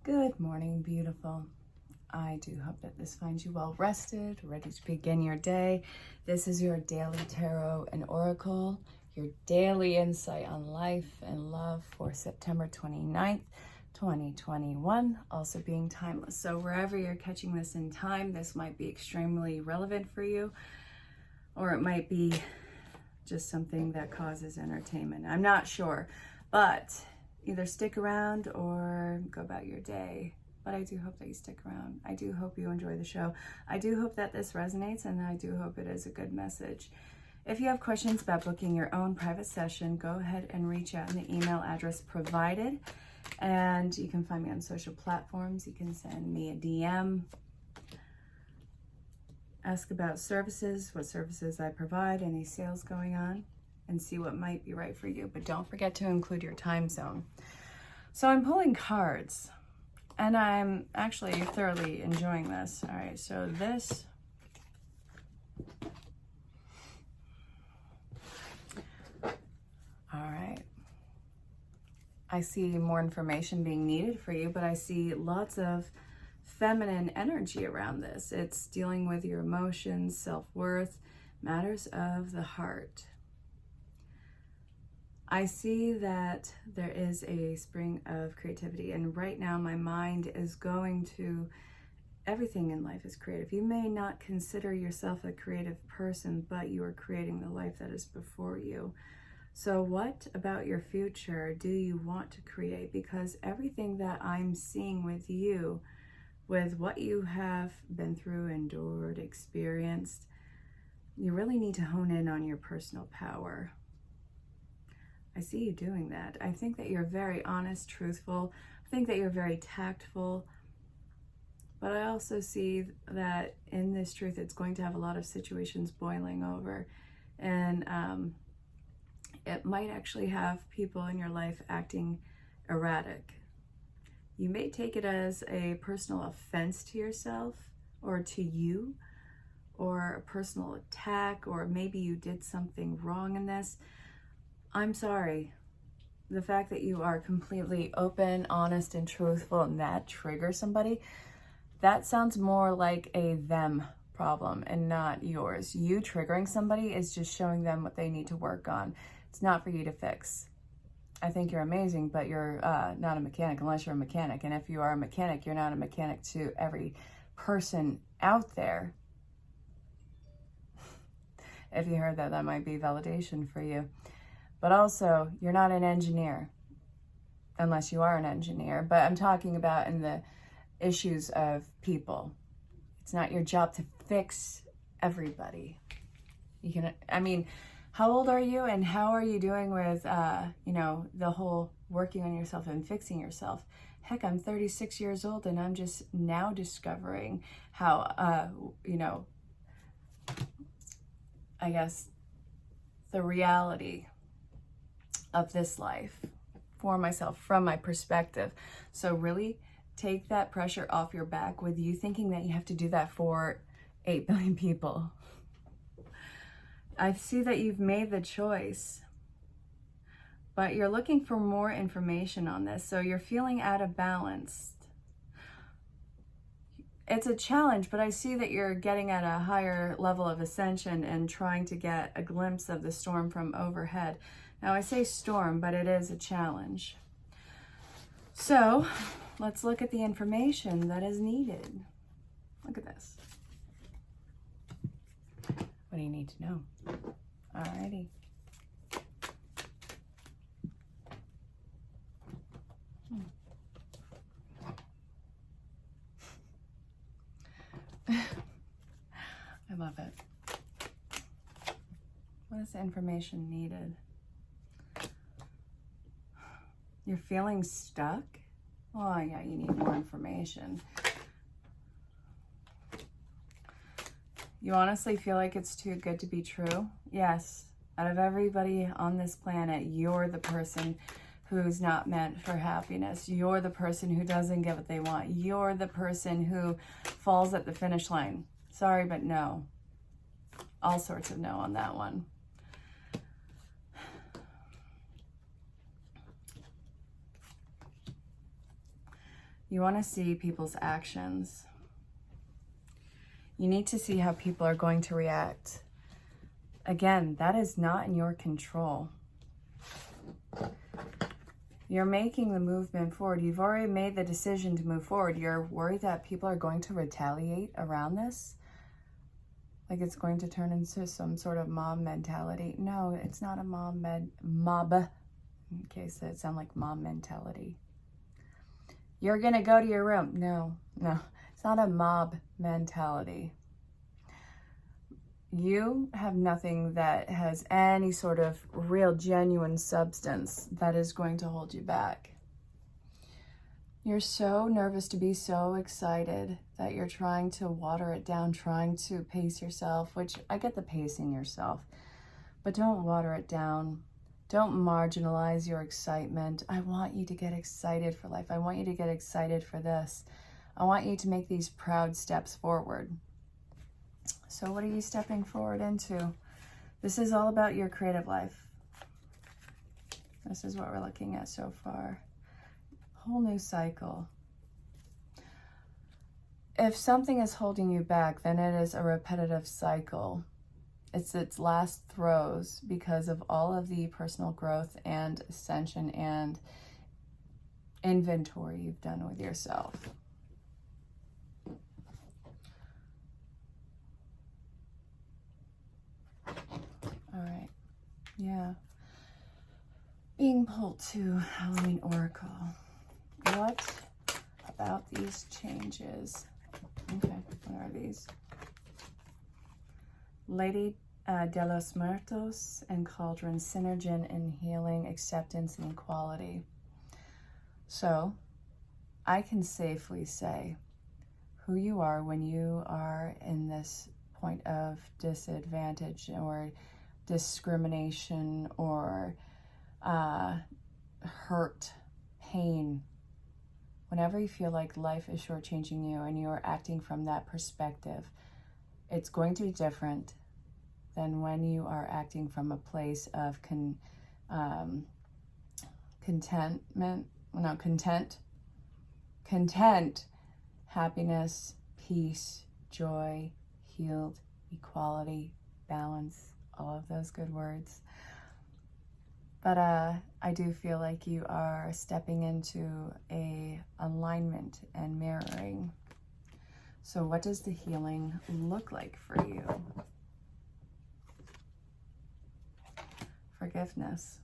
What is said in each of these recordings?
Good morning, beautiful. I do hope that this finds you well rested, ready to begin your day. This is your daily tarot and oracle, your daily insight on life and love for September 29th, 2021, also being timeless. So wherever you're catching this in time, this might be extremely relevant for you, or it might be just something that causes entertainment. I'm not sure, but either stick around or go about your day. But I do hope that you stick around. I do hope you enjoy the show. I do hope that this resonates, and I do hope it is a good message. If you have questions about booking your own private session, go ahead and reach out in the email address provided. And you can find me on social platforms. You can send me a DM. Ask about services, what services I provide, any sales going on, and see what might be right for you. But don't forget to include your time zone. So I'm pulling cards, and I'm actually thoroughly enjoying this. All right, so this, all right. I see more information being needed for you, but I see lots of feminine energy around this. It's dealing with your emotions, self-worth, matters of the heart. I see that there is a spring of creativity, and right now my mind is going to everything in life is creative. You may not consider yourself a creative person, but you are creating the life that is before you. So what about your future do you want to create? Because everything that I'm seeing with you, with what you have been through, endured, experienced, you really need to hone in on your personal power. I see you doing that. I think that you're very honest, truthful. I think that you're very tactful. But I also see that in this truth, it's going to have a lot of situations boiling over. And it might actually have people in your life acting erratic. You may take it as a personal offense to yourself or to you, or a personal attack, or maybe you did something wrong in this. I'm sorry. The fact that you are completely open, honest, and truthful, and that triggers somebody, that sounds more like a them problem and not yours. You triggering somebody is just showing them what they need to work on. It's not for you to fix. I think you're amazing, but you're not a mechanic unless you're a mechanic. And if you are a mechanic, you're not a mechanic to every person out there. If you heard that, that might be validation for you. But also, you're not an engineer, unless you are an engineer. But I'm talking about in the issues of people. It's not your job to fix everybody. You can, I mean, how old are you, and how are you doing with, the whole working on yourself and fixing yourself? Heck, I'm 36 years old, and I'm just now discovering how, I guess, the reality of this life for myself from my perspective. So really take that pressure off your back with you thinking that you have to do that for 8 billion people. I see that you've made the choice, but you're looking for more information on this. So you're feeling out of balance. It's a challenge, but I see that you're getting at a higher level of ascension and trying to get a glimpse of the storm from overhead. Now I say storm, but it is a challenge. So let's look at the information that is needed. Look at this. What do you need to know? Alrighty. I love it. What is the information needed? You're feeling stuck? Oh yeah, you need more information. You honestly feel like it's too good to be true? Yes. Out of everybody on this planet, you're the person who's not meant for happiness. You're the person who doesn't get what they want. You're the person who falls at the finish line. Sorry, but no. All sorts of no on that one. You want to see people's actions. You need to see how people are going to react. Again, that is not in your control. You're making the movement forward. You've already made the decision to move forward. You're worried that people are going to retaliate around this. Like it's going to turn into some sort of mob mentality. No, it's not a mob, in case it sounds like mom mentality. You're going to go to your room. No, it's not a mob mentality. You have nothing that has any sort of real, genuine substance that is going to hold you back. You're so nervous to be so excited that you're trying to water it down, trying to pace yourself, which I get the pacing yourself, but don't water it down. Don't marginalize your excitement. I want you to get excited for life. I want you to get excited for this. I want you to make these proud steps forward. So what are you stepping forward into? This is all about your creative life. This is what we're looking at so far. Whole new cycle. If something is holding you back, then it is a repetitive cycle. It's its last throes because of all of the personal growth and ascension and inventory you've done with yourself. All right. Yeah. Being pulled to Halloween Oracle. What about these changes? Okay, what are these? Lady de los Muertos and Cauldron, Synergen and Healing, Acceptance and Equality. So, I can safely say who you are when you are in this point of disadvantage or discrimination or hurt, pain. Whenever you feel like life is shortchanging you and you are acting from that perspective, it's going to be different than when you are acting from a place of content, happiness, peace, joy, healed, equality, balance, all of those good words. But I do feel like you are stepping into a alignment and mirroring. So what does the healing look like for you? Forgiveness.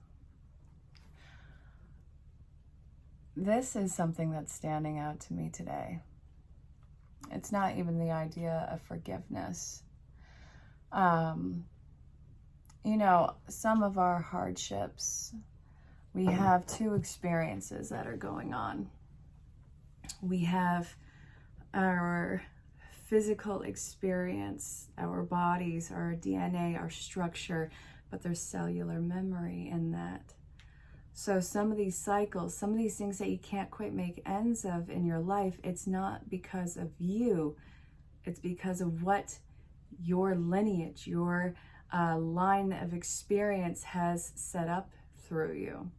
This is something that's standing out to me today. It's not even the idea of forgiveness. You know, some of our hardships, we have two experiences that are going on. We have our physical experience, our bodies, our DNA, our structure, but there's cellular memory in that. So some of these cycles, some of these things that you can't quite make ends of in your life, it's not because of you. It's because of what your lineage, your line of experience has set up through you.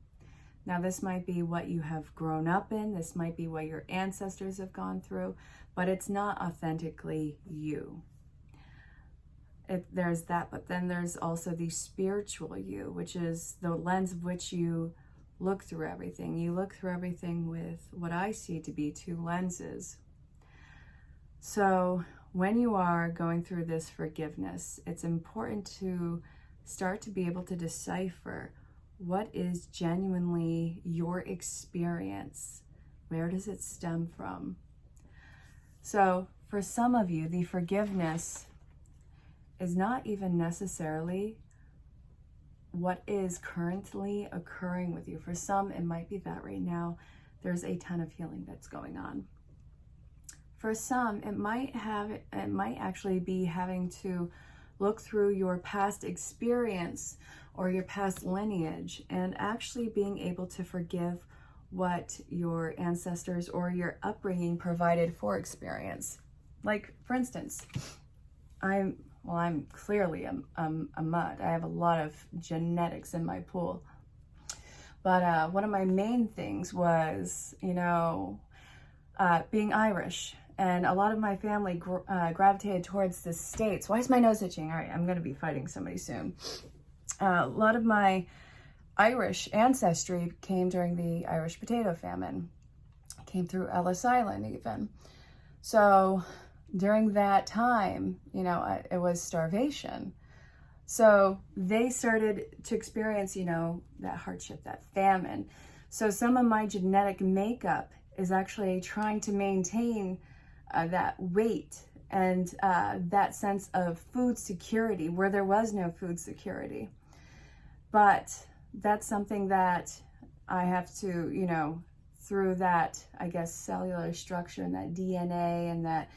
Now, this might be what you have grown up in. This might be what your ancestors have gone through, but it's not authentically you. There's that, but then there's also the spiritual you, which is the lens of which you look through everything. You look through everything with what I see to be two lenses. So when you are going through this forgiveness, it's important to start to be able to decipher what is genuinely your experience. Where does it stem from? So for some of you, the forgiveness is not even necessarily what is currently occurring with you. For some, it might be that right now there's a ton of healing that's going on. For some, it might actually be having to look through your past experience or your past lineage and actually being able to forgive what your ancestors or your upbringing provided for experience. Like, for instance, I'm clearly a mutt. I have a lot of genetics in my pool. But one of my main things was, being Irish, and a lot of my family gravitated towards the States. Why is my nose itching? All right, I'm going to be fighting somebody soon. A lot of my Irish ancestry came during the Irish potato famine. Came through Ellis Island even. So during that time, you know, it was starvation. So they started to experience, you know, that hardship, that famine. So some of my genetic makeup is actually trying to maintain that weight and that sense of food security where there was no food security. But that's something that I have to, you know, through that, I guess, cellular structure and that DNA and that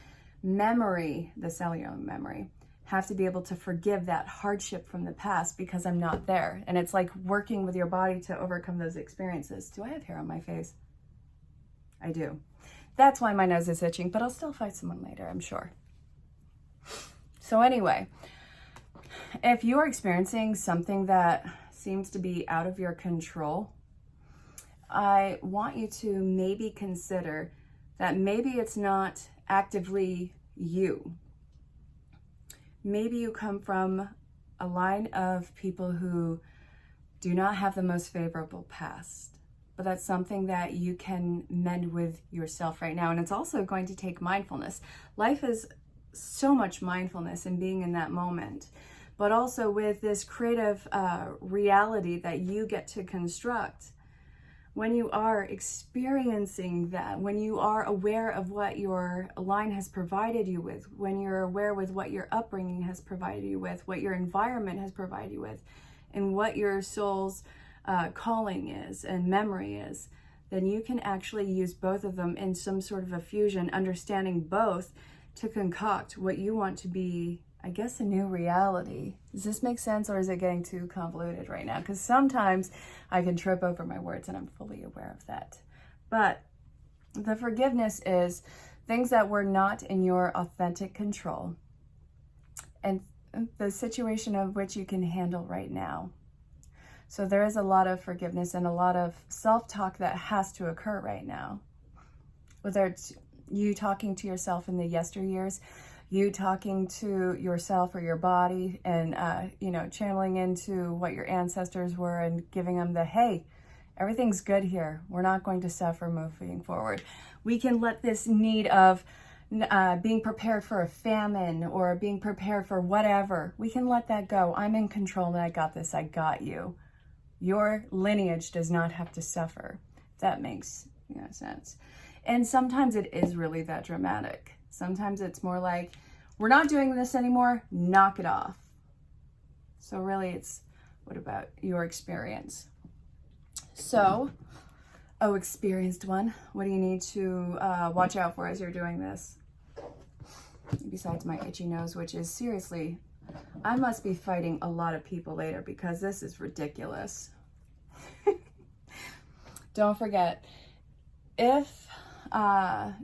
memory, the cellular memory, have to be able to forgive that hardship from the past because I'm not there. And it's like working with your body to overcome those experiences. Do I have hair on my face? I do. That's why my nose is itching, but I'll still fight someone later, I'm sure. So anyway, if you're experiencing something that seems to be out of your control, I want you to maybe consider that maybe it's not actively you. Maybe you come from a line of people who do not have the most favorable past, but that's something that you can mend with yourself right now. And it's also going to take mindfulness. Life is so much mindfulness and being in that moment, but also with this creative reality that you get to construct. When you are experiencing that, when you are aware of what your line has provided you with, when you're aware with what your upbringing has provided you with, what your environment has provided you with, and what your soul's calling is and memory is, then you can actually use both of them in some sort of a fusion, understanding both to concoct what you want to be, I guess, a new reality. Does this make sense, or is it getting too convoluted right now? Because sometimes I can trip over my words and I'm fully aware of that. But the forgiveness is things that were not in your authentic control and the situation of which you can handle right now. So there is a lot of forgiveness and a lot of self-talk that has to occur right now. Whether it's you talking to yourself in the yesteryears, you talking to yourself or your body and, you know, channeling into what your ancestors were and giving them the, hey, everything's good here. We're not going to suffer moving forward. We can let this need of being prepared for a famine or being prepared for whatever, we can let that go. I'm in control and I got this. I got you. Your lineage does not have to suffer. If that makes, you know, sense. And sometimes it is really that dramatic. Sometimes it's more like, we're not doing this anymore, knock it off. So really it's, what about your experience? So, oh, experienced one, what do you need to watch out for as you're doing this? Besides my itchy nose, which is seriously, I must be fighting a lot of people later because this is ridiculous. Don't forget, if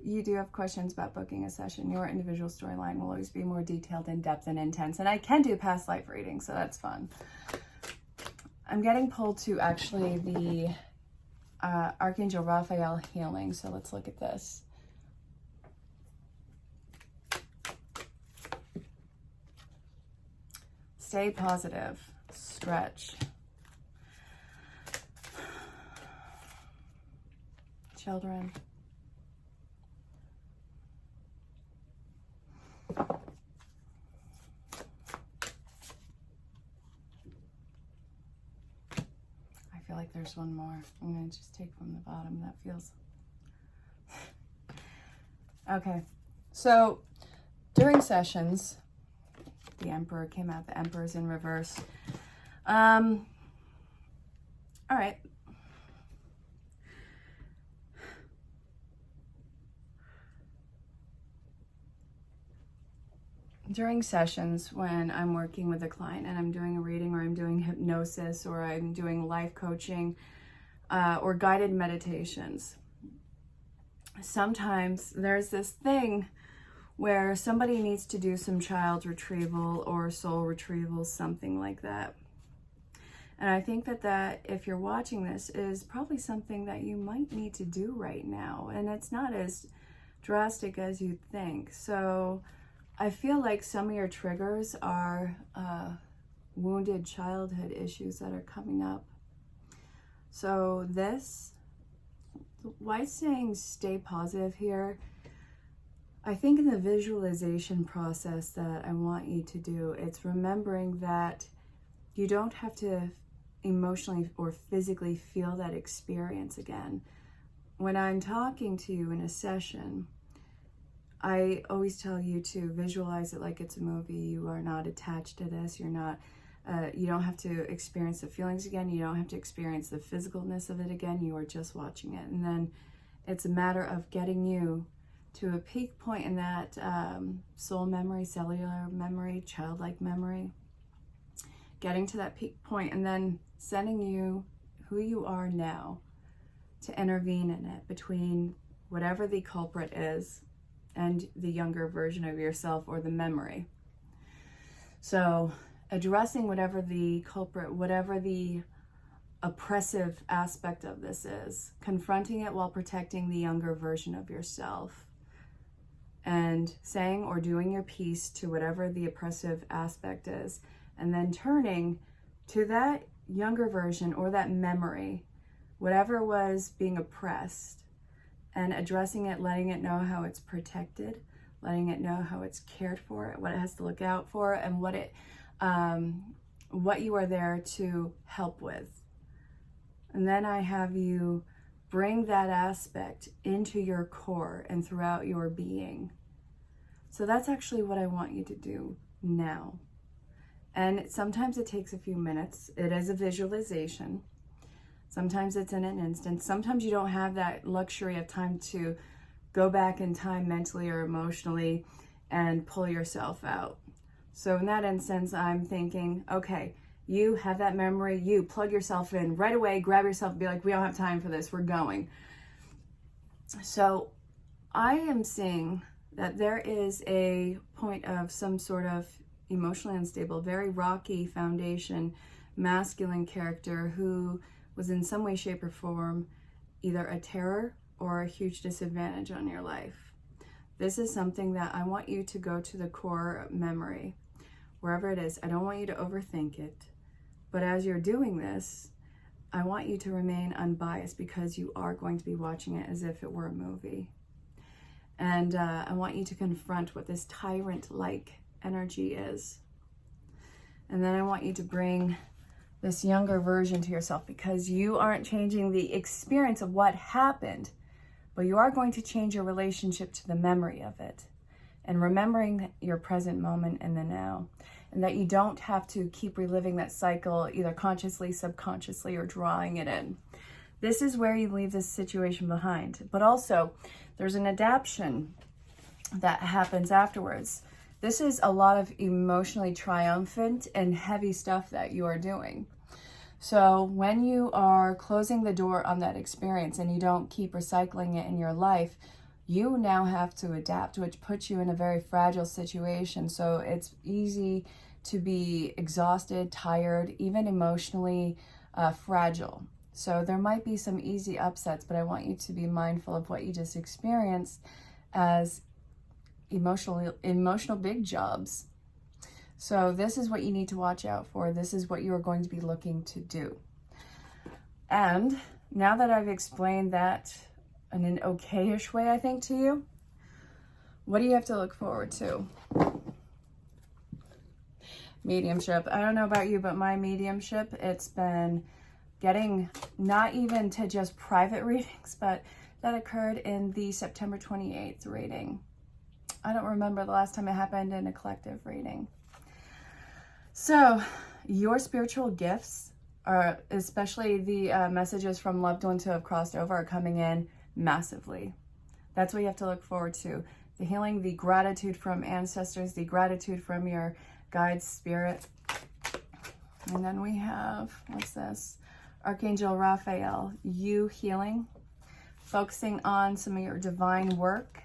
you do have questions about booking a session, your individual storyline will always be more detailed, in depth, and intense. And I can do past life readings, so that's fun. I'm getting pulled to actually the Archangel Raphael healing, so let's look at this. Stay positive. Stretch. Children. I feel like there's one more. I'm going to just take from the bottom. That feels... Okay. So, during sessions, the Emperor came out. The Emperor's in reverse. All right. During sessions when I'm working with a client and I'm doing a reading or I'm doing hypnosis or I'm doing life coaching or guided meditations, sometimes there's this thing where somebody needs to do some child retrieval or soul retrieval, something like that. And I think that if you're watching this, is probably something that you might need to do right now. And it's not as drastic as you think. So I feel like some of your triggers are wounded childhood issues that are coming up. So this, why saying stay positive here? I think in the visualization process that I want you to do, it's remembering that you don't have to emotionally or physically feel that experience again. When I'm talking to you in a session, I always tell you to visualize it like it's a movie. You are not attached to this. You're not, you don't have to experience the feelings again. You don't have to experience the physicalness of it again. You are just watching it. And then it's a matter of getting you to a peak point in that soul memory, cellular memory, childlike memory, getting to that peak point and then sending you who you are now to intervene in it between whatever the culprit is and the younger version of yourself or the memory. So addressing whatever the culprit, whatever the oppressive aspect of this is, confronting it while protecting the younger version of yourself, and saying or doing your piece to whatever the oppressive aspect is, and then turning to that younger version or that memory, whatever was being oppressed, and addressing it, letting it know how it's protected, letting it know how it's cared for, what it has to look out for, and what you are there to help with. And then I have you bring that aspect into your core and throughout your being. So that's actually what I want you to do now. And sometimes it takes a few minutes. It is a visualization. Sometimes it's in an instant. Sometimes you don't have that luxury of time to go back in time mentally or emotionally and pull yourself out. So in that instance, I'm thinking, okay, you have that memory, you plug yourself in right away, grab yourself and be like, we don't have time for this, we're going. So I am seeing that there is a point of some sort of emotionally unstable, very rocky foundation, masculine character who was in some way, shape, or form either a terror or a huge disadvantage on your life. This is something that I want you to go to the core memory, wherever it is. I don't want you to overthink it, but as you're doing this, I want you to remain unbiased because you are going to be watching it as if it were a movie. And I want you to confront what this tyrant-like energy is. And then I want you to bring this younger version to yourself, because you aren't changing the experience of what happened, but you are going to change your relationship to the memory of it and remembering your present moment in the now, and that you don't have to keep reliving that cycle either consciously, subconsciously, or drawing it in. This is where you leave this situation behind. But also, there's an adaptation that happens afterwards. This is a lot of emotionally triumphant and heavy stuff that you are doing. So when you are closing the door on that experience and you don't keep recycling it in your life, you now have to adapt, which puts you in a very fragile situation. So it's easy to be exhausted, tired, even emotionally fragile. So there might be some easy upsets, but I want you to be mindful of what you just experienced as emotional big jobs. So this is what you need to watch out for. This is what you are going to be looking to do. And now that I've explained that in an okay-ish way, I think, to you, what do you have to look forward to? Mediumship. I don't know about you, but my mediumship, it's been getting not even to just private readings, but that occurred in the September 28th reading. I don't remember the last time it happened in a collective reading. So your spiritual gifts are, especially the messages from loved ones who have crossed over, are coming in massively. That's what you have to look forward to. The healing, the gratitude from ancestors, the gratitude from your guides, spirit. And then we have, what's this? Archangel Raphael, you healing, focusing on some of your divine work.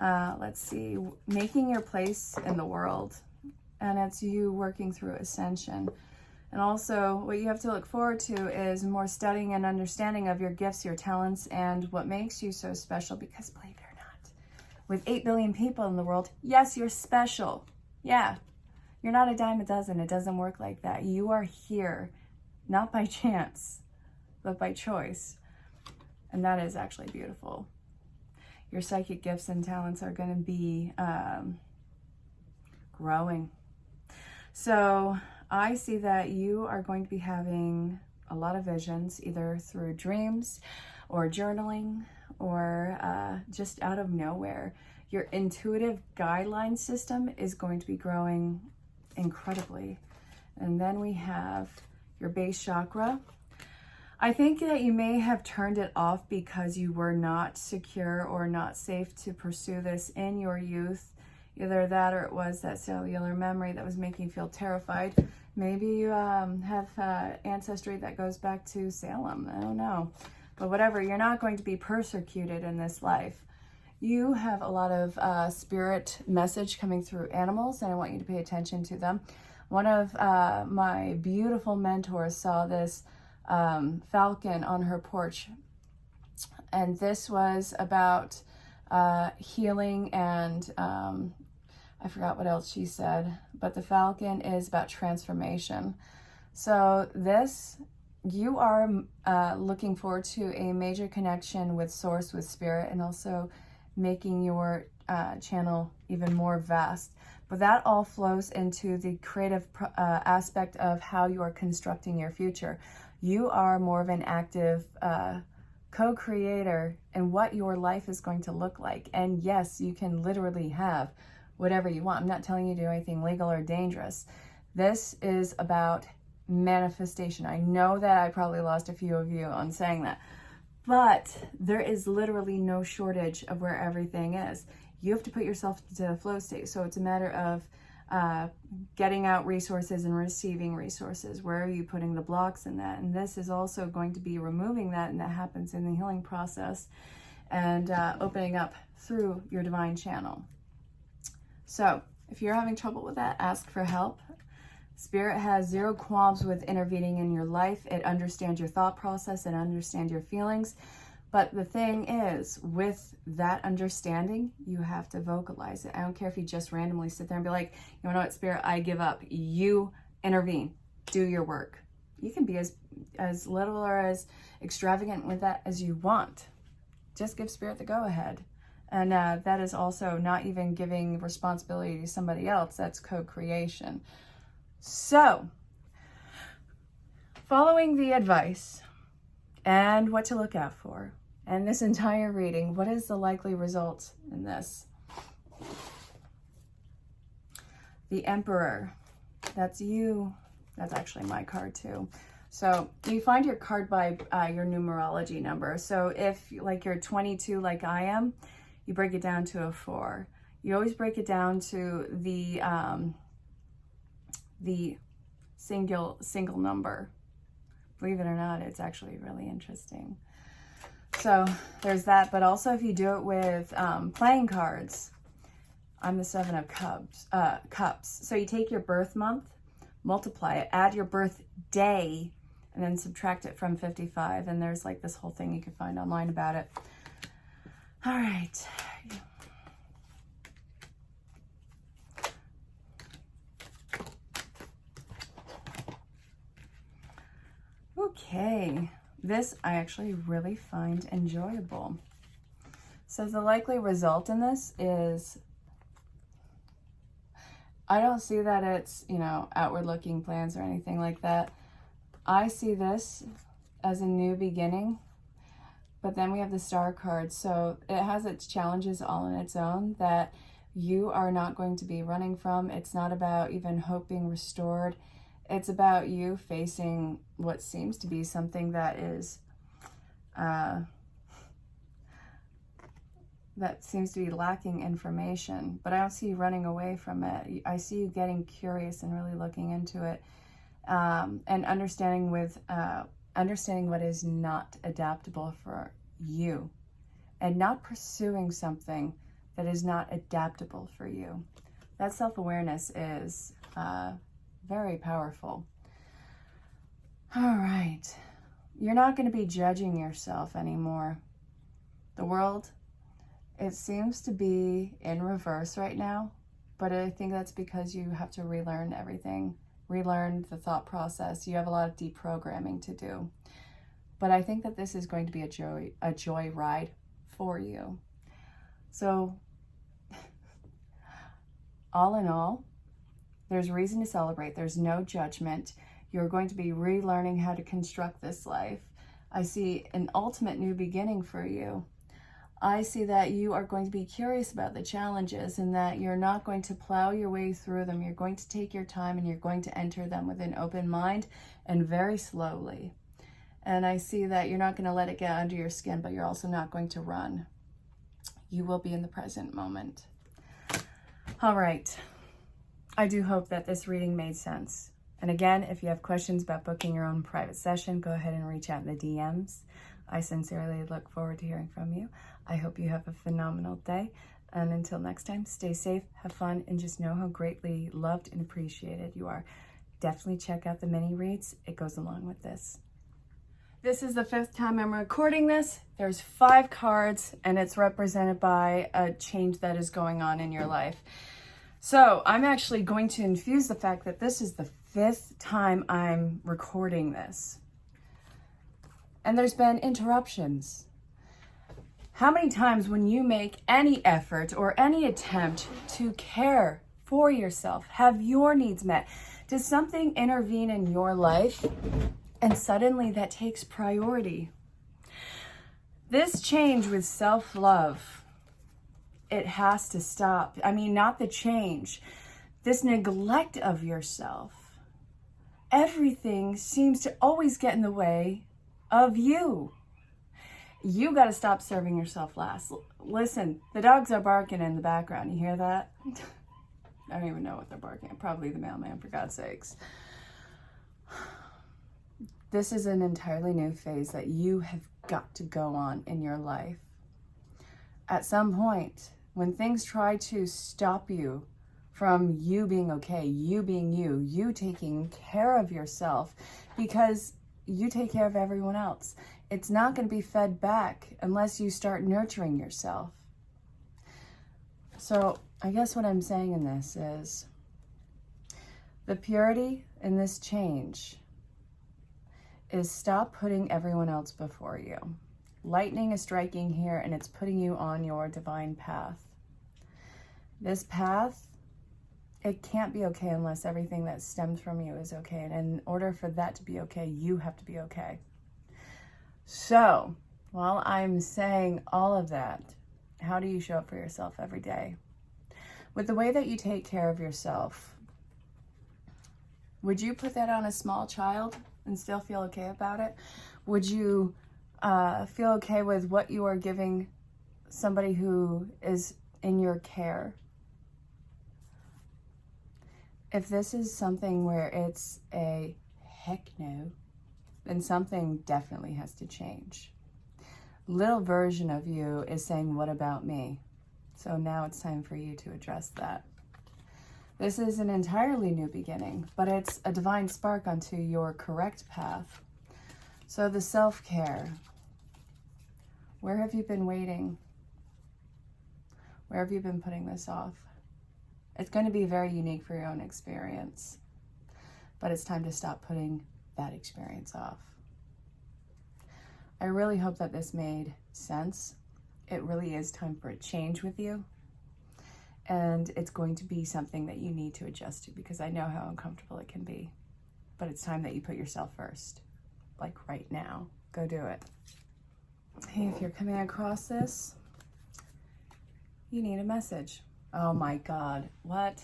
Let's see, making your place in the world. And it's you working through ascension. And also what you have to look forward to is more studying and understanding of your gifts, your talents, and what makes you so special. Because believe it or not, with 8 billion people in the world, yes, you're special. Yeah, you're not a dime a dozen. It doesn't work like that. You are here, not by chance, but by choice. And that is actually beautiful. Your psychic gifts and talents are going to be growing. So I see that you are going to be having a lot of visions, either through dreams or journaling or just out of nowhere. Your intuitive guideline system is going to be growing incredibly. And then we have your base chakra. I think that you may have turned it off because you were not secure or not safe to pursue this in your youth. Either that or it was that cellular memory that was making you feel terrified. Maybe you have ancestry that goes back to Salem. I don't know. But whatever, you're not going to be persecuted in this life. You have a lot of spirit message coming through animals, and I want you to pay attention to them. One of my beautiful mentors saw this falcon on her porch, and this was about healing and I forgot what else she said, but the falcon is about transformation. So this, you are looking forward to a major connection with source, with spirit, and also making your channel even more vast. But that all flows into the creative aspect of how you are constructing your future. You are more of an active co-creator in what your life is going to look like. And yes, you can literally have whatever you want. I'm not telling you to do anything legal or dangerous. This is about manifestation. I know that I probably lost a few of you on saying that, but there is literally no shortage of where everything is. You have to put yourself into the flow state. So it's a matter of getting out resources and receiving resources. Where are you putting the blocks in that? And this is also going to be removing that, and that happens in the healing process and opening up through your divine channel. So if you're having trouble with that, ask for help. Spirit has zero qualms with intervening in your life. It understands your thought process and understands your feelings. But the thing is, with that understanding, you have to vocalize it. I don't care if you just randomly sit there and be like, you know what, Spirit, I give up. You intervene. Do your work. You can be as little or as extravagant with that as you want. Just give Spirit the go-ahead. And that is also not even giving responsibility to somebody else. That's co-creation. So, following the advice and what to look out for, and this entire reading, what is the likely result in this? The Emperor. That's you. That's actually my card too. So you find your card by your numerology number. So if like you're 22 like I am, you break it down to a 4. You always break it down to the single number. Believe it or not, it's actually really interesting. So there's that. But also if you do it with playing cards, I'm the 7 of cups. So you take your birth month, multiply it, add your birth day, and then subtract it from 55. And there's like this whole thing you can find online about it. All right. Okay. This I actually really find enjoyable. So the likely result in this is, I don't see that it's, outward looking plans or anything like that. I see this as a new beginning. But then we have the Star card. So it has its challenges all in its own that you are not going to be running from. It's not about even hope being restored. It's about you facing what seems to be something that is, that seems to be lacking information. But I don't see you running away from it. I see you getting curious and really looking into it, and understanding what is not adaptable for you, and not pursuing something that is not adaptable for you. That self-awareness is very powerful. All right. You're not going to be judging yourself anymore. The world It seems to be in reverse right now, but I think that's because you have to relearn everything, relearn the thought process. You have a lot of deprogramming to do. But I think that this is going to be a joy ride for you. So all in all, there's reason to celebrate. There's no judgment. You're going to be relearning how to construct this life. I see an ultimate new beginning for you. I see that you are going to be curious about the challenges and that you're not going to plow your way through them. You're going to take your time and you're going to enter them with an open mind and very slowly. And I see that you're not going to let it get under your skin, but you're also not going to run. You will be in the present moment. All right. I do hope that this reading made sense. And again, if you have questions about booking your own private session, go ahead and reach out in the DMs. I sincerely look forward to hearing from you. I hope you have a phenomenal day. And until next time, stay safe, have fun, and just know how greatly loved and appreciated you are. Definitely check out the mini reads. It goes along with this. This is the 5th time I'm recording this. There's 5 cards, and it's represented by a change that is going on in your life. So I'm actually going to infuse the fact that this is the 5th time I'm recording this. And there's been interruptions. How many times when you make any effort or any attempt to care for yourself, have your needs met, does something intervene in your life and suddenly that takes priority? This change with self-love, it has to stop. I mean, not the change, this neglect of yourself. Everything seems to always get in the way of you. You got to stop serving yourself last. Listen, the dogs are barking in the background. You hear that? I don't even know what they're barking at. Probably the mailman, for God's sakes. This is an entirely new phase that you have got to go on in your life. At some point, when things try to stop you from you being okay, you being you, you taking care of yourself, because you take care of everyone else. It's not going to be fed back unless you start nurturing yourself. So I guess what I'm saying in this is the purity in this change is stop putting everyone else before you. Lightning is striking here and it's putting you on your divine path. This path, it can't be okay unless everything that stems from you is okay. And in order for that to be okay, you have to be okay. So, while I'm saying all of that, how do you show up for yourself every day? With the way that you take care of yourself, would you put that on a small child and still feel okay about it? Would you feel okay with what you are giving somebody who is in your care? If this is something where it's a heck no, then something definitely has to change. Little version of you is saying, what about me? So now it's time for you to address that. This is an entirely new beginning, but it's a divine spark onto your correct path. So the self-care, where have you been waiting? Where have you been putting this off? It's going to be very unique for your own experience, but it's time to stop putting that experience off. I really hope that this made sense. It really is time for a change with you. And it's going to be something that you need to adjust to, because I know how uncomfortable it can be. But it's time that you put yourself first. Like right now. Go do it. Hey, if you're coming across this, you need a message. Oh my God. What?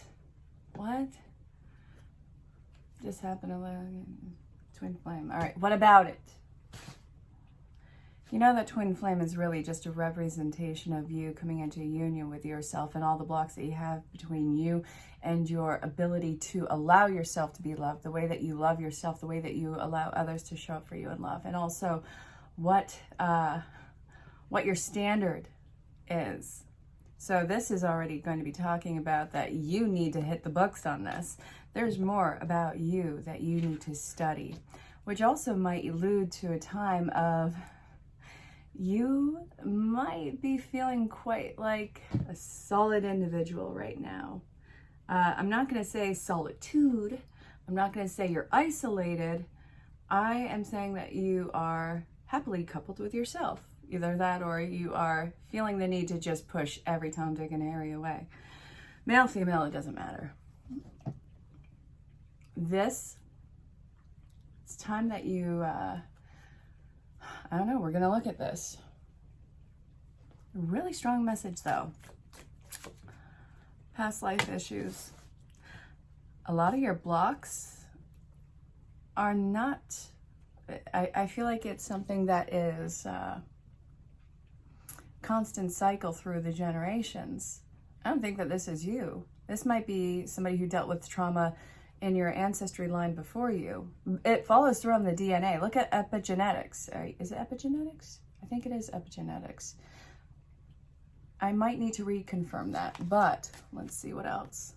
Just happened to twin flame. All right, what about it? You know that twin flame is really just a representation of you coming into union with yourself and all the blocks that you have between you and your ability to allow yourself to be loved, the way that you love yourself, the way that you allow others to show up for you in love, and also what your standard is. So this is already going to be talking about that you need to hit the books on this. There's more about you that you need to study, which also might allude to a time of you might be feeling quite like a solid individual right now. I'm not going to say solitude. I'm not going to say you're isolated. I am saying that you are happily coupled with yourself. Either that or you are feeling the need to just push every Tom, Dick, and Harry away. Male, female, it doesn't matter. It's time that you, I don't know, we're going to look at this. Really strong message though. Past life issues. A lot of your blocks are not, I feel like it's something that is constant cycle through the generations. I don't think that this is you. This might be somebody who dealt with trauma in your ancestry line before you. It follows through on the DNA. Look at epigenetics. Is it epigenetics? I think it is epigenetics. I might need to reconfirm that, but let's see what else.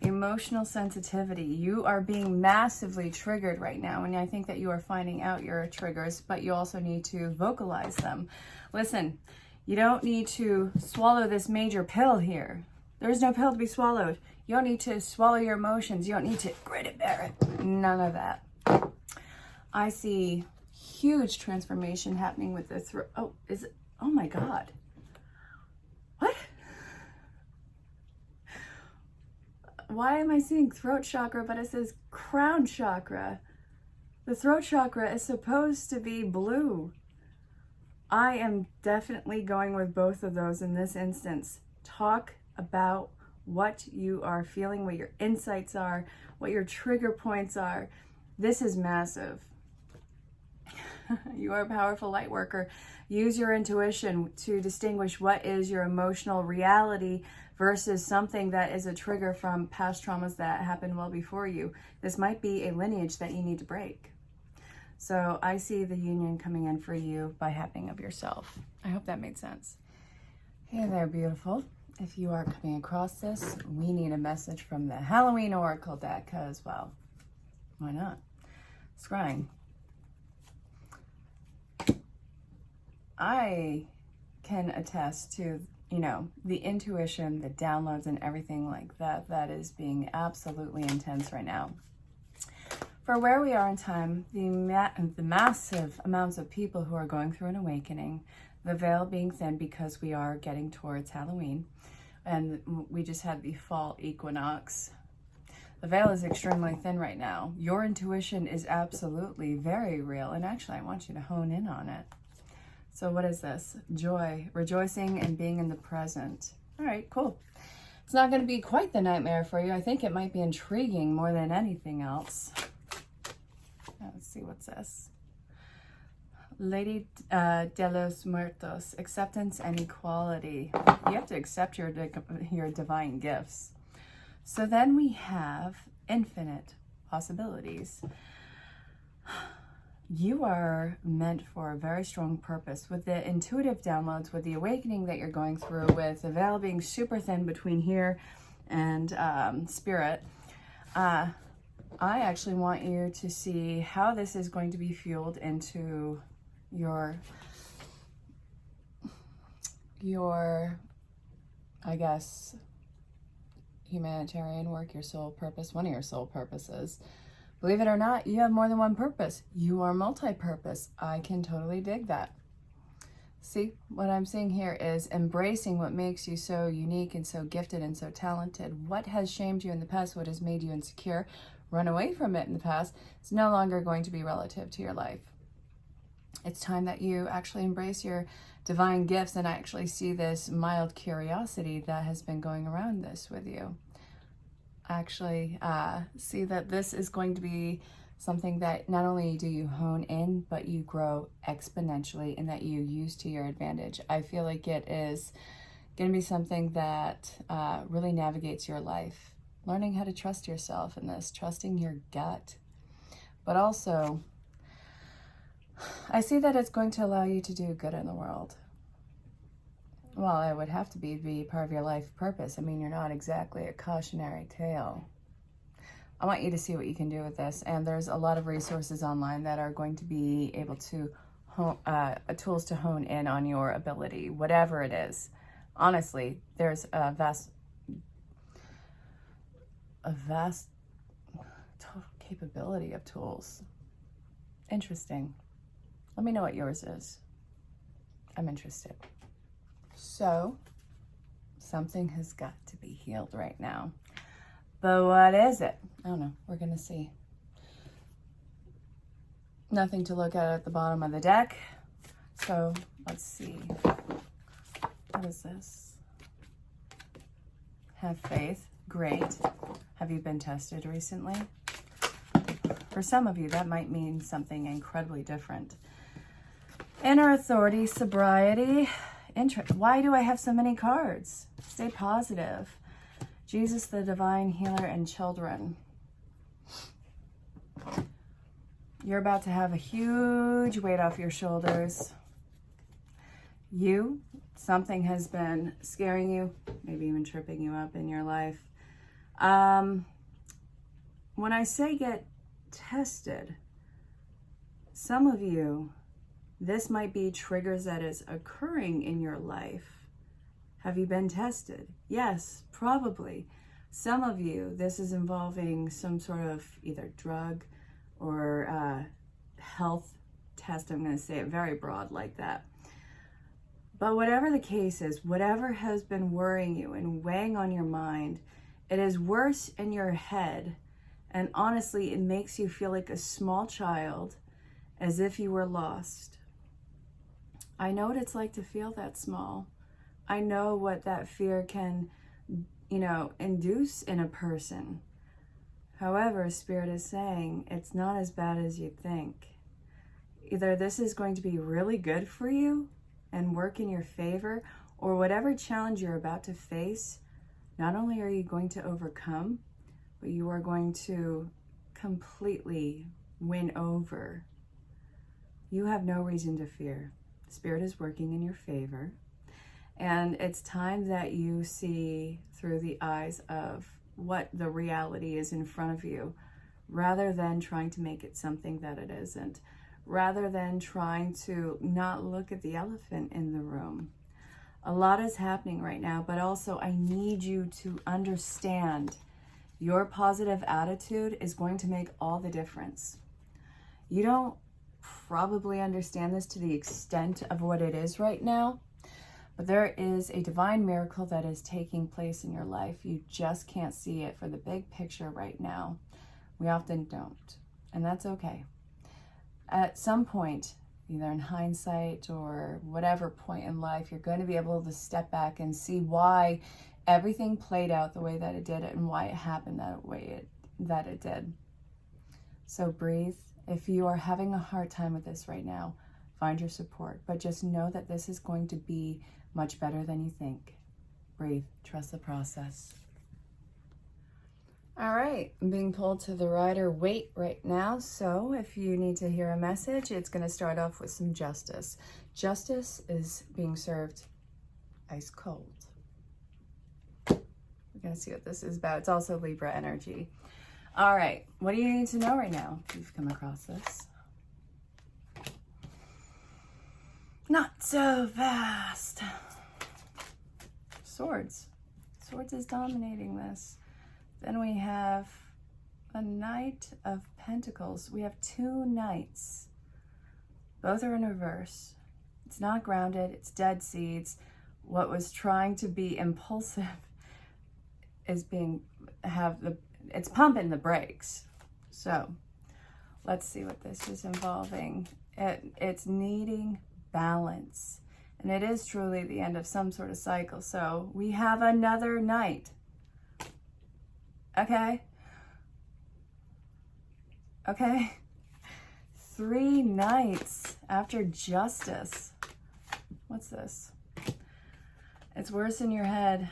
Emotional sensitivity. You are being massively triggered right now, and I think that you are finding out your triggers, but you also need to vocalize them. Listen, you don't need to swallow this major pill here. There's no pill to be swallowed. You don't need to swallow your emotions. You don't need to grit it, bear it. None of that. I see huge transformation happening with the throat. Oh, is it? Oh my God. What? Why am I seeing throat chakra, but it says crown chakra? The throat chakra is supposed to be blue. I am definitely going with both of those in this instance. Talk about what you are feeling, what your insights are, what your trigger points are. This is massive. You are a powerful light worker. Use your intuition to distinguish what is your emotional reality versus something that is a trigger from past traumas that happened well before you. This might be a lineage that you need to break. So I see the union coming in for you by happening of yourself. I hope that made sense. Hey there, beautiful. If you are coming across this, we need a message from the Halloween Oracle deck as well. Why not? Scrying. I can attest to, the intuition, the downloads, and everything like that. That is being absolutely intense right now. For where we are in time, the massive amounts of people who are going through an awakening, the veil being thin because we are getting towards Halloween, and we just had the fall equinox. The veil is extremely thin right now. Your intuition is absolutely very real, and actually I want you to hone in on it. So what is this? Joy, rejoicing, and being in the present. All right, cool. It's not going to be quite the nightmare for you. I think it might be intriguing more than anything else. Let's see, what's this? Lady de los Muertos, acceptance and equality. You have to accept your divine gifts. So then we have infinite possibilities. You are meant for a very strong purpose with the intuitive downloads, with the awakening that you're going through, with the veil being super thin between here and spirit. I actually want you to see how this is going to be fueled into your I guess, humanitarian work, your soul purpose, one of your soul purposes. Believe it or not, you have more than one purpose. You are multi-purpose. I can totally dig that. See, what I'm seeing here is embracing what makes you so unique and so gifted and so talented. What has shamed you in the past, what has made you insecure, run away from it in the past, it's no longer going to be relative to your life. It's time that you actually embrace your divine gifts, and I actually see this mild curiosity that has been going around this with you. Actually see that this is going to be something that not only do you hone in, but you grow exponentially and that you use to your advantage. I feel like it is going to be something that really navigates your life. Learning how to trust yourself in this, trusting your gut. But also, I see that it's going to allow you to do good in the world. Well, it would have to be part of your life purpose. I mean, you're not exactly a cautionary tale. I want you to see what you can do with this. And there's a lot of resources online that are going to be able to tools to hone in on your ability, whatever it is. Honestly, there's a vast capability of tools. Interesting. Let me know what yours is. I'm interested. So, something has got to be healed right now. But what is it? I don't know. We're going to see. Nothing to look at the bottom of the deck. So, let's see. What is this? Have faith. Great. Have you been tested recently? For some of you, that might mean something incredibly different. Inner authority, sobriety, why do I have so many cards? Stay positive. Jesus, the divine healer, and children. You're about to have a huge weight off your shoulders. Something has been scaring you, maybe even tripping you up in your life. When I say get tested, some of you, this might be triggers that is occurring in your life. Have you been tested? Yes, probably. Some of you, this is involving some sort of either drug or health test. I'm going to say it very broad like that. But whatever the case is, whatever has been worrying you and weighing on your mind, it is worse in your head. And honestly, it makes you feel like a small child, as if you were lost. I know what it's like to feel that small. I know what that fear can, induce in a person. However, Spirit is saying it's not as bad as you think. Either this is going to be really good for you and work in your favor, or whatever challenge you're about to face, not only are you going to overcome, but you are going to completely win over. You have no reason to fear. Spirit is working in your favor. And it's time that you see through the eyes of what the reality is in front of you, rather than trying to make it something that it isn't, rather than trying to not look at the elephant in the room. A lot is happening right now, but also I need you to understand your positive attitude is going to make all the difference. You don't probably understand this to the extent of what it is right now, but there is a divine miracle that is taking place in your life. You just can't see it for the big picture right now. We often don't, and that's okay. At some point, either in hindsight or whatever point in life, you're going to be able to step back and see why everything played out the way that it did and why it happened that way that it did. So breathe. If you are having a hard time with this right now, find your support, but just know that this is going to be much better than you think. Breathe. Trust the process. All right, I'm being pulled to the Rider Waite right now. So if you need to hear a message, it's going to start off with some justice. Justice is being served ice cold. We're going to see what this is about. It's also Libra energy. All right, what do you need to know right now if you've come across this? Not so fast. Swords. Swords is dominating this. Then we have a Knight of Pentacles. We have two Knights. Both are in reverse. It's not grounded. It's dead seeds. What was trying to be impulsive is it's pumping the brakes. So let's see what this is involving. It's needing balance. And it is truly the end of some sort of cycle. So we have another Knight. Okay. 3 Knights after Justice. What's this? It's worse in your head.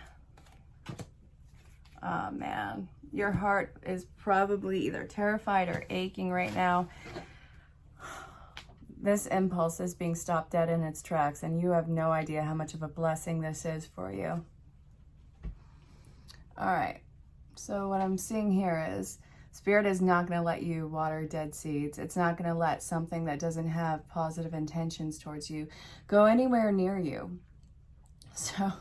Oh man, your heart is probably either terrified or aching right now. This impulse is being stopped dead in its tracks, and you have no idea how much of a blessing this is for you. All right. So what I'm seeing here is Spirit is not going to let you water dead seeds. It's not going to let something that doesn't have positive intentions towards you go anywhere near you. So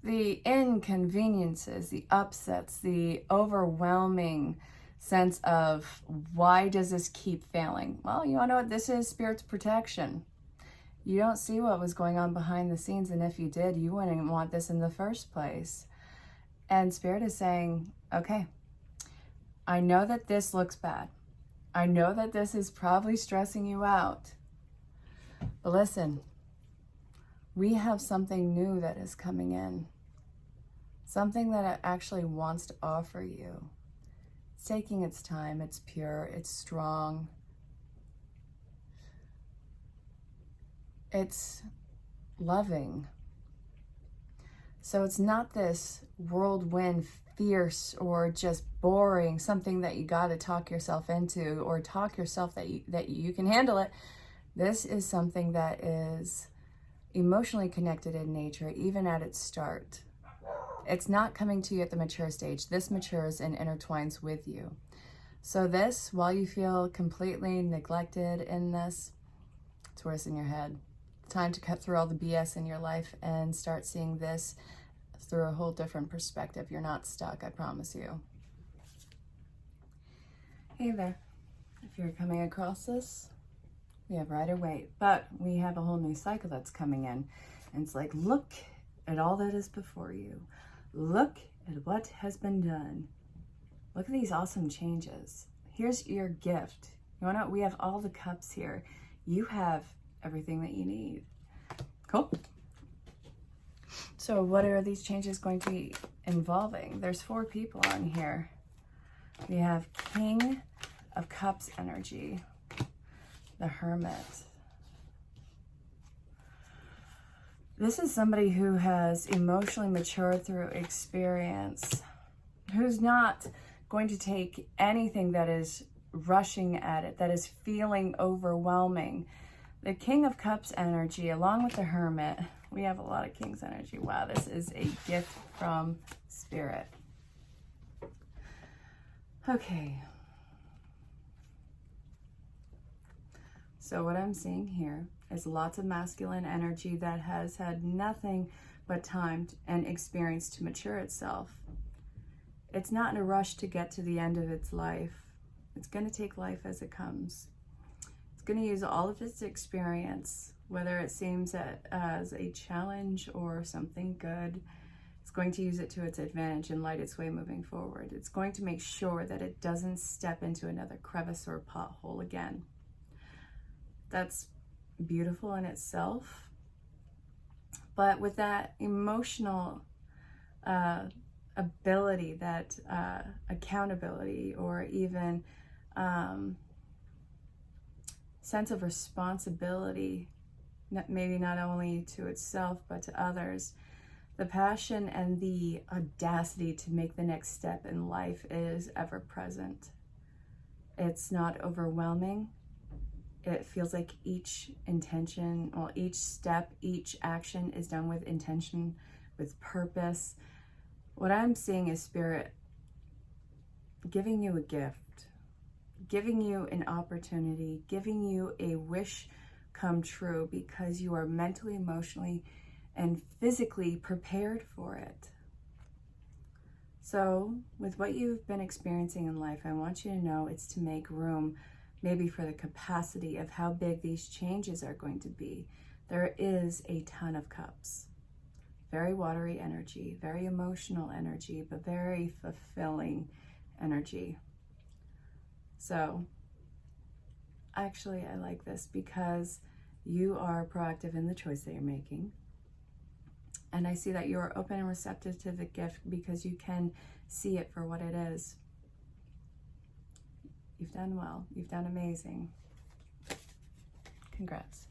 the inconveniences, the upsets, the overwhelming sense of why does this keep failing? Well, you want to know what this is? Spirit's protection. You don't see what was going on behind the scenes, and if you did, you wouldn't want this in the first place. And Spirit is saying, okay, I know that this looks bad. I know that this is probably stressing you out. But listen, we have something new that is coming in. Something that it actually wants to offer you. It's taking its time, it's pure, it's strong. It's loving. So it's not this whirlwind, fierce, or just boring, something that you got to talk yourself into, or talk yourself that you can handle it. This is something that is emotionally connected in nature, even at its start. It's not coming to you at the mature stage. This matures and intertwines with you. So this, while you feel completely neglected in this, it's worse in your head. Time to cut through all the BS in your life and start seeing this through a whole different perspective. You're not stuck, I promise you. Hey there. If you're coming across this, we have Rider-Waite, but we have a whole new cycle that's coming in. And it's like, look at all that is before you. Look at what has been done. Look at these awesome changes. Here's your gift. You want to? We have all the cups here. You have everything that you need. Cool. So what are these changes going to be involving? There's 4 people on here. We have King of Cups energy, the Hermit. This is somebody who has emotionally matured through experience, who's not going to take anything that is rushing at it, that is feeling overwhelming. The King of Cups energy, along with the Hermit, we have a lot of King's energy. Wow, this is a gift from Spirit. Okay. So what I'm seeing here is lots of masculine energy that has had nothing but time and experience to mature itself. It's not in a rush to get to the end of its life. It's going to take life as it comes. It's going to use all of its experience, whether it seems as a challenge or something good. It's going to use it to its advantage and light its way moving forward. It's going to make sure that it doesn't step into another crevice or pothole again. That's beautiful in itself. But with that emotional ability, that accountability, or even sense of responsibility, maybe not only to itself but to others, the passion and the audacity to make the next step in life is ever present. It's not overwhelming. It feels like each intention, well, each step, each action is done with intention, with purpose. What I'm seeing is Spirit giving you a gift, giving you an opportunity, giving you a wish come true because you are mentally, emotionally, and physically prepared for it. So with what you've been experiencing in life, I want you to know it's to make room maybe for the capacity of how big these changes are going to be. There is a ton of cups. Very watery energy, very emotional energy, but very fulfilling energy. So actually I like this because you are proactive in the choice that you're making. And I see that you are open and receptive to the gift because you can see it for what it is. You've done well. You've done amazing. Congrats.